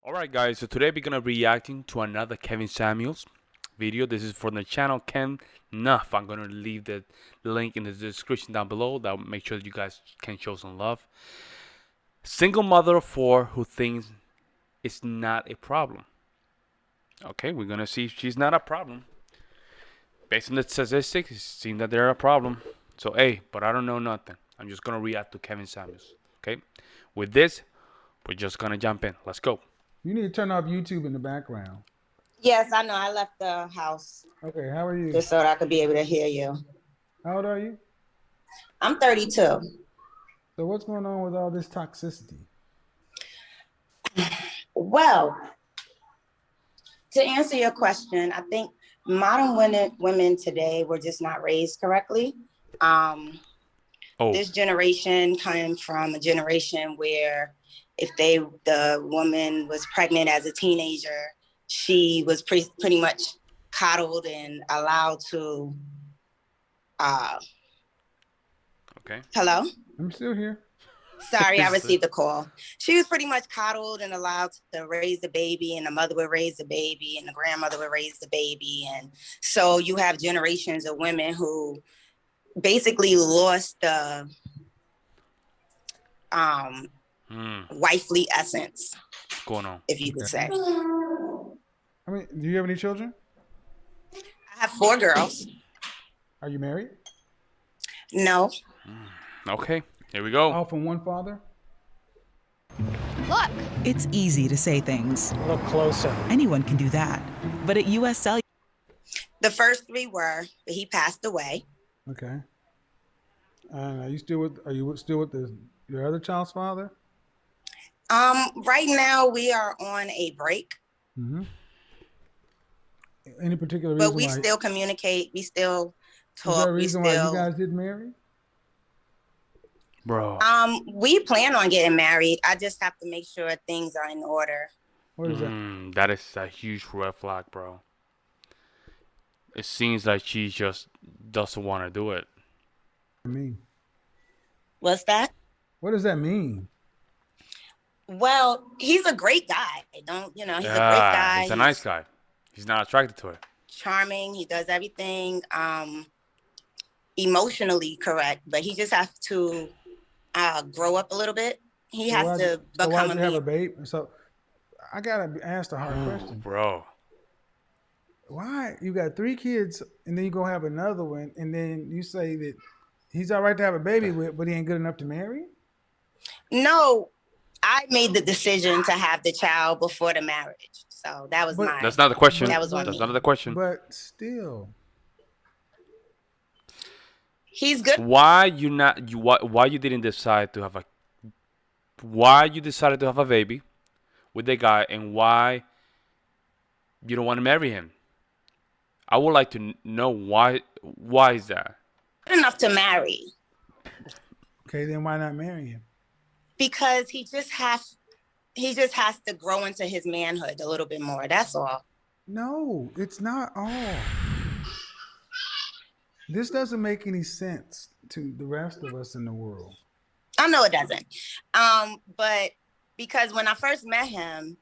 Alright guys, so today we're gonna be reacting to another Kevin Samuels video. This is from the channel Ken Nuff. I'm gonna leave the link in the description down below. That'll make sure you guys can show some love. Single mother of four who thinks it's not a problem. Okay, we're gonna see if she's not a problem. Based on the statistics, it seems that they're a problem. So hey, but I don't know nothing. I'm just gonna react to Kevin Samuels. Okay? With this, we're just gonna jump in. Let's go. You need to turn off YouTube in the background. Yes, I know. I left the house Okay, how are you? just so that I could be able to hear you. How old are you? I'm 32. So what's going on with all this toxicity? Well, to answer your question, I think modern women today were just not raised correctly. This generation came from a generation where if the woman was pregnant as a teenager, she was pretty much coddled and allowed to. Okay. Hello? I'm still here. Sorry, I received a call. She was pretty much coddled and allowed to raise the baby, and the mother would raise the baby, and the grandmother would raise the baby. And so you have generations of women who basically lost the wifely essence, What's going on? if you could say. I mean, do you have any children? I have 4 girls. Are you married? No. Okay, here we go. All from one father? Look! It's easy to say things. Look closer. Anyone can do that. But at US Cellular... The first 3 were, but he passed away. Okay. Are you still with your other child's father? Right now we are on a break. Mm-hmm. Any particular reason? But we still communicate. We still talk. Is there a reason why you guys didn't marry? Bro. We plan on getting married. I just have to make sure things are in order. What is that? That is a huge red flag, bro. It seems like she just doesn't want to do it. What's that? What does that mean? Well, he's a great guy. He's a great guy. He's a nice guy. He's not attracted to her. Charming. He does everything emotionally correct, but he just has to grow up a little bit. He has to become a baby. So I gotta ask the hard question, bro. Why you got 3 kids and then you go have another one, and then you say that he's all right to have a baby with, but he ain't good enough to marry? No, I made the decision to have the child before the marriage, so that was mine. That's not the question. That's not the question. But still, he's good. Why you not? Why you didn't decide to have a? Why you decided to have a baby with the guy, and why you don't want to marry him? I would like to know why. Why is that? Good enough to marry. Okay, then why not marry him? Because he just has to grow into his manhood a little bit more. That's all. No, it's not all. This doesn't make any sense to the rest of us in the world. I know it doesn't. But because when I first met him,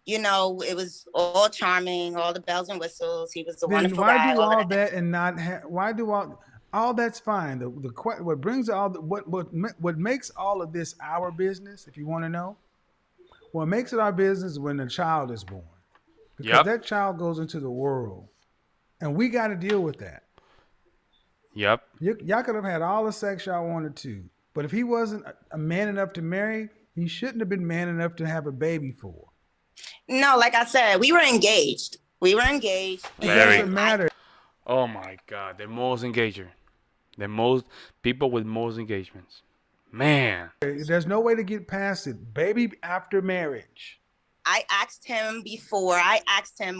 it was all charming, all the bells and whistles. He was a wonderful guy. Why do all that and not have? Why do all that's fine? What brings what makes all of this our business? If you want to know, what makes it our business is when a child is born, because that child goes into the world, and we got to deal with that. Yep. Y'all could have had all the sex y'all wanted to, but if he wasn't a man enough to marry, he shouldn't have been man enough to have a baby for. No, like I said, we were engaged. It doesn't matter. Oh my God, the most engager. The most people with most engagements. Man. There's no way to get past it. Baby after marriage. I asked him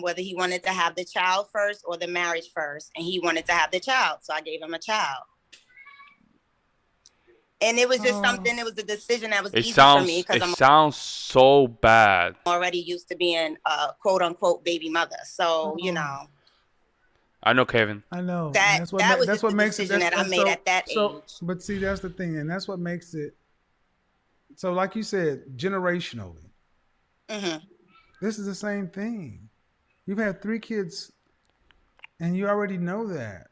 whether he wanted to have the child first or the marriage first, and he wanted to have the child, so I gave him a child. And it was just something, it was a decision that was easy for me because it sounds so bad. I'm already used to being a quote unquote baby mother. So, I know, Kevin. I know. That's what makes it that I made at that age. But see, that's the thing, and that's what makes it. So, like you said, generationally. Mm-hmm. This is the same thing. You've had 3 kids, and you already know that.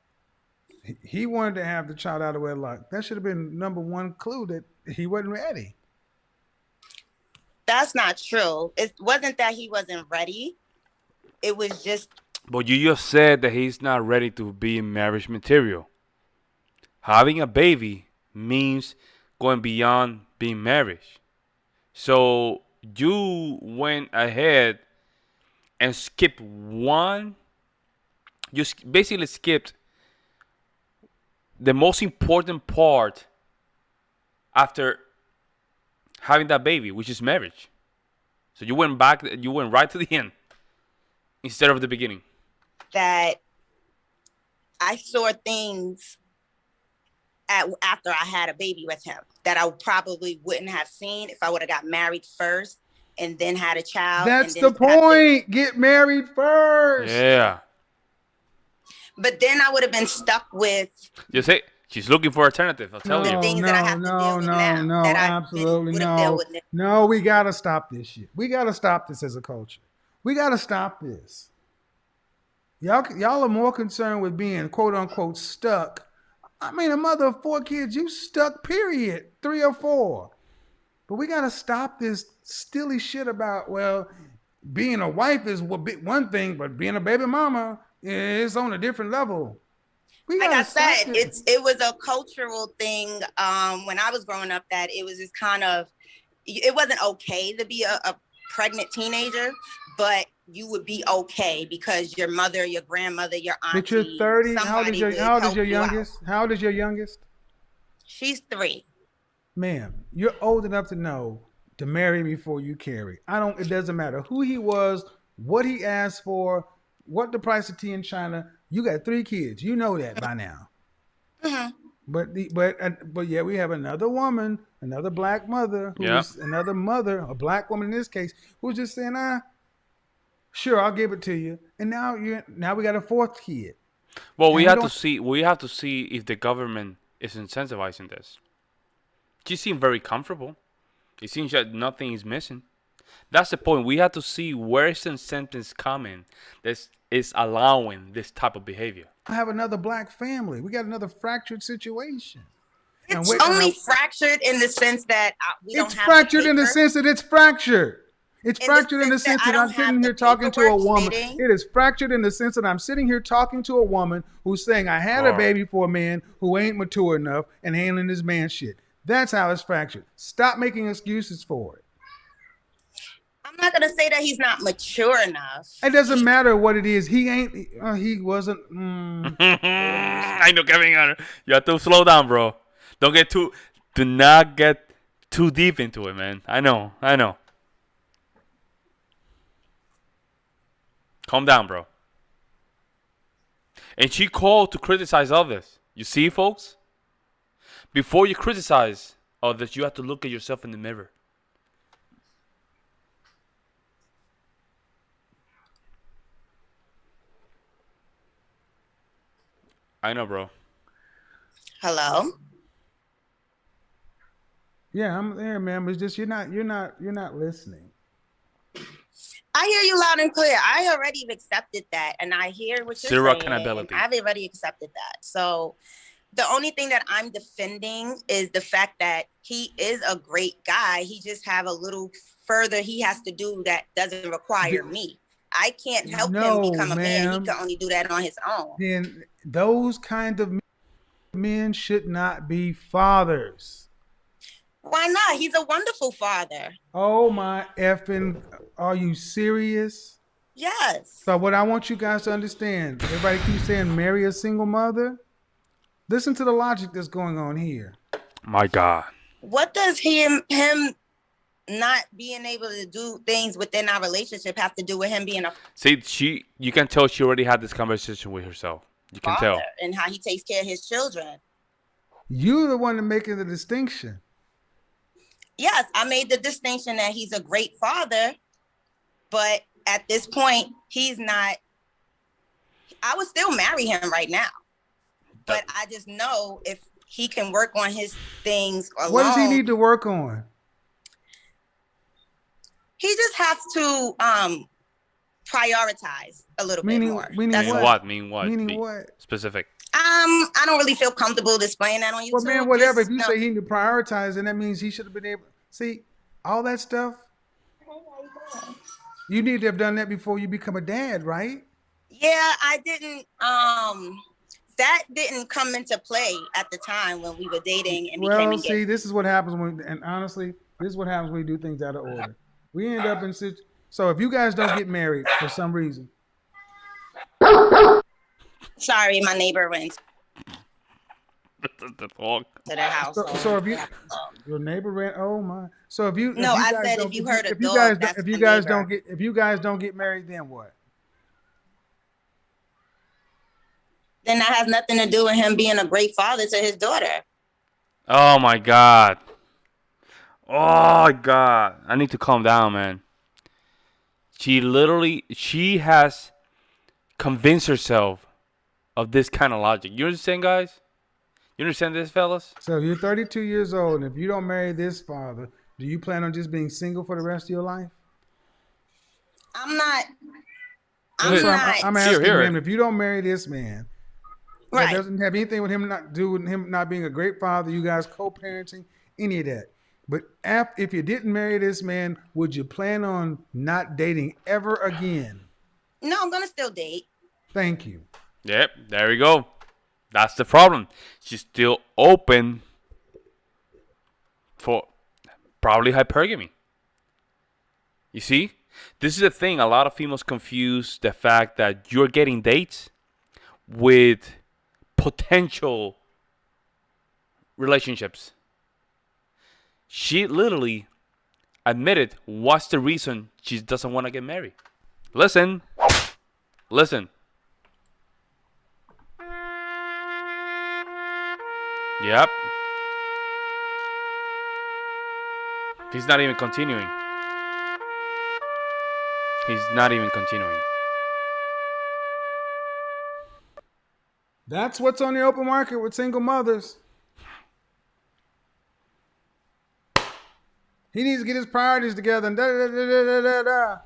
He wanted to have the child out of wedlock. That should have been number one clue that he wasn't ready. That's not true. It wasn't that he wasn't ready. It was just But you just said that he's not ready to be marriage material. Having a baby means going beyond being married. So you went ahead and skipped one. You basically skipped the most important part after having that baby, which is marriage. So you went back. You went right to the end instead of the beginning. that I saw things after I had a baby with him that I probably wouldn't have seen if I would have got married first and then had a child. That's and then the point. Get married first. Yeah. But then I would have been stuck with You say she's looking for alternative. I'll tell the you. things that I have to deal with now that I absolutely would have dealt with. No, we gotta stop this shit. We gotta stop this as a culture. We gotta stop this. Y'all are more concerned with being quote unquote stuck. I mean, a mother of 4 kids, you stuck, period. 3 or 4. But we gotta stop this silly shit about, well, being a wife is one thing, but being a baby mama is on a different level. Like I said, it was a cultural thing when I was growing up that it was just kind of, it wasn't okay to be a pregnant teenager, but you would be okay because your mother, your grandmother, your auntie. But you're 30. How old is your youngest? How old is your youngest? She's 3. Ma'am, you're old enough to know to marry before you carry. It doesn't matter who he was, what he asked for, what the price of tea in China. You got 3 kids. You know that by now. Mm-hmm. But yeah, we have another woman, another black mother, another mother, a black woman in this case, who's just saying, sure, I'll give it to you. And now we got a 4th kid. Well, we have to see if the government is incentivizing this. She seemed very comfortable. It seems that nothing is missing. That's the point. We have to see where is the incentives coming that is allowing this type of behavior. I have another black family. We got another fractured situation. It's only fractured in the sense that we don't have. It's fractured in the sense that it's fractured. It's fractured in the sense that I'm sitting here talking to a woman. It is fractured in the sense that I'm sitting here talking to a woman who's saying I had a baby for a man who ain't mature enough and handling his man shit. That's how it's fractured. Stop making excuses for it. I'm not gonna say that he's not mature enough. It doesn't matter what it is. He ain't. He wasn't. I know, Kevin. You have to slow down, bro. Do not get too deep into it, man. I know. Calm down, bro. And she called to criticize others. You see, folks? Before you criticize others, you have to look at yourself in the mirror. I know, bro. Hello? Yeah, I'm there, man. But it's just you're not listening. I hear you loud and clear. I already accepted that, and I hear what you're Zero saying. accountability. I've already accepted that. So the only thing that I'm defending is the fact that he is a great guy. He just have a little further he has to do that doesn't require me. I can't help him become a man. He can only do that on his own. Then those kind of men should not be fathers. Why not? He's a wonderful father. Oh my effing, are you serious? Yes. So what I want you guys to understand, everybody keeps saying marry a single mother. Listen to the logic that's going on here. My God. What does him not being able to do things within our relationship have to do with him being a See, you can tell she already had this conversation with herself. You can tell. And how he takes care of his children. You're the one making the distinction. Yes, I made the distinction that he's a great father, but at this point, he's not. I would still marry him right now, but I just know if he can work on his things alone. What does he need to work on? He just has to prioritize a little bit more. Meaning That's what? Mean what? Meaning Be what? specific. I don't really feel comfortable displaying that on YouTube. Well, man, whatever. Just, If you say he need to prioritize, then that means he should have been able. See, all that stuff. You need to have done that before you become a dad, right? yeah, I didn't. That didn't come into play at the time when we were dating and became Well, engaged. see, this is what happens when, and honestly, this is what happens when we do things out of order. We end up in so if you guys don't get married for some reason, Sorry, my neighbor went The dog. to the house. so if you your neighbor ran, oh my, so if you No, if you I guys said don't- if you heard a if you dog, guys that's if you the guys neighbor. don't get married, then what? Then that has nothing to do with him being a great father to his daughter. Oh my god. Oh my god. I need to calm down, man. She has convinced herself of this kind of logic. You understand, guys? You understand this, fellas? So you're 32 years old, and if you don't marry this father, do you plan on just being single for the rest of your life? I'm not. Good. So not. I'm asking Hear it. him, if you don't marry this man, that Right. doesn't have anything with him not do with him not being a great father, you guys co-parenting, any of that. But if you didn't marry this man, would you plan on not dating ever again? No, I'm gonna still date. Thank you. Yep, there we go. That's the problem. She's still open for probably hypergamy. You see? This is the thing. A lot of females confuse the fact that you're getting dates with potential relationships. She literally admitted what's the reason she doesn't want to get married. Listen. Yep. He's not even continuing. That's what's on the open market with single mothers. He needs to get his priorities together and da da da da da da da.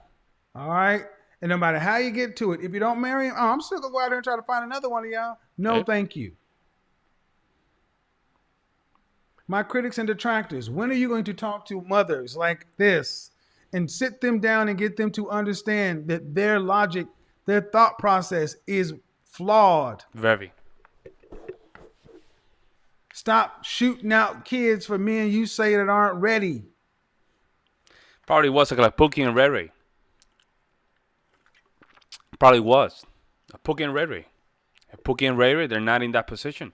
All right. And no matter how you get to it, if you don't marry him, I'm still gonna go out there and try to find another one of y'all. No, Okay. thank you. My critics and detractors, when are you going to talk to mothers like this and sit them down and get them to understand that their logic, their thought process is flawed? Very. Stop shooting out kids for men you say that aren't ready. Probably was like Pookie and Ray Ray. Probably was. Pookie and Ray Ray. Pookie and Ray Ray, they're not in that position.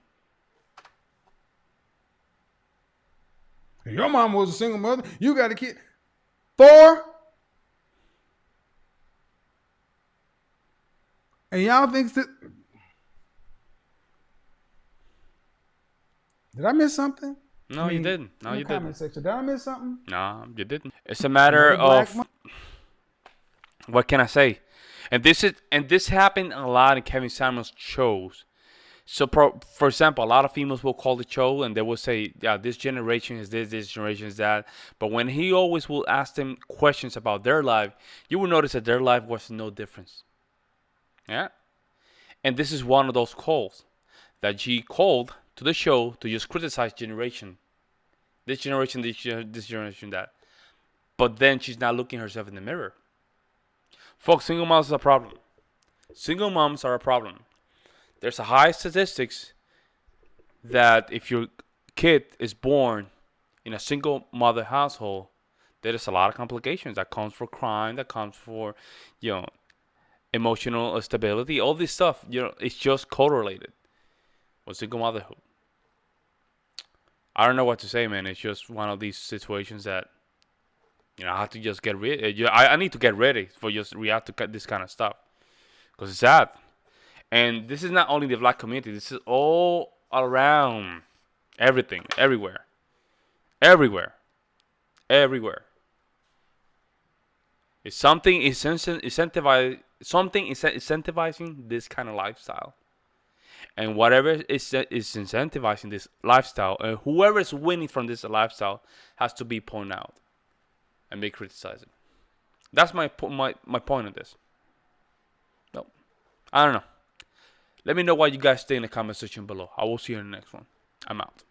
If your mom was a single mother, you got a kid. 4? And y'all thinks that. Did I miss something? No, you didn't. No, in the you comment didn't. section. Did I miss something? No, you didn't. It's a matter Another black of mo- what can I say? And this happened a lot in Kevin Samuels shows. So, for example, a lot of females will call the show and they will say, yeah, this generation is this generation is that. But when he always will ask them questions about their life, you will notice that their life was no difference. Yeah? And this is one of those calls that she called to the show to just criticize generation. This generation, this generation, that. But then she's not looking herself in the mirror. Folks, single moms is a problem. Single moms are a problem. There's a high statistics that if your kid is born in a single mother household, there is a lot of complications that comes for crime, that comes for, emotional instability, all this stuff. It's just correlated with single motherhood. I don't know what to say, man. It's just one of these situations that I have to just get ready. I need to get ready for just react to this kind of stuff because it's sad. And this is not only the black community. This is all around. Everything. Everywhere. It's something incentivizing this kind of lifestyle. And whatever is incentivizing this lifestyle, and whoever is winning from this lifestyle has to be pointed out and be criticized. That's my point of this. No, I don't know. Let me know what you guys think in the comment section below. I will see you in the next one. I'm out.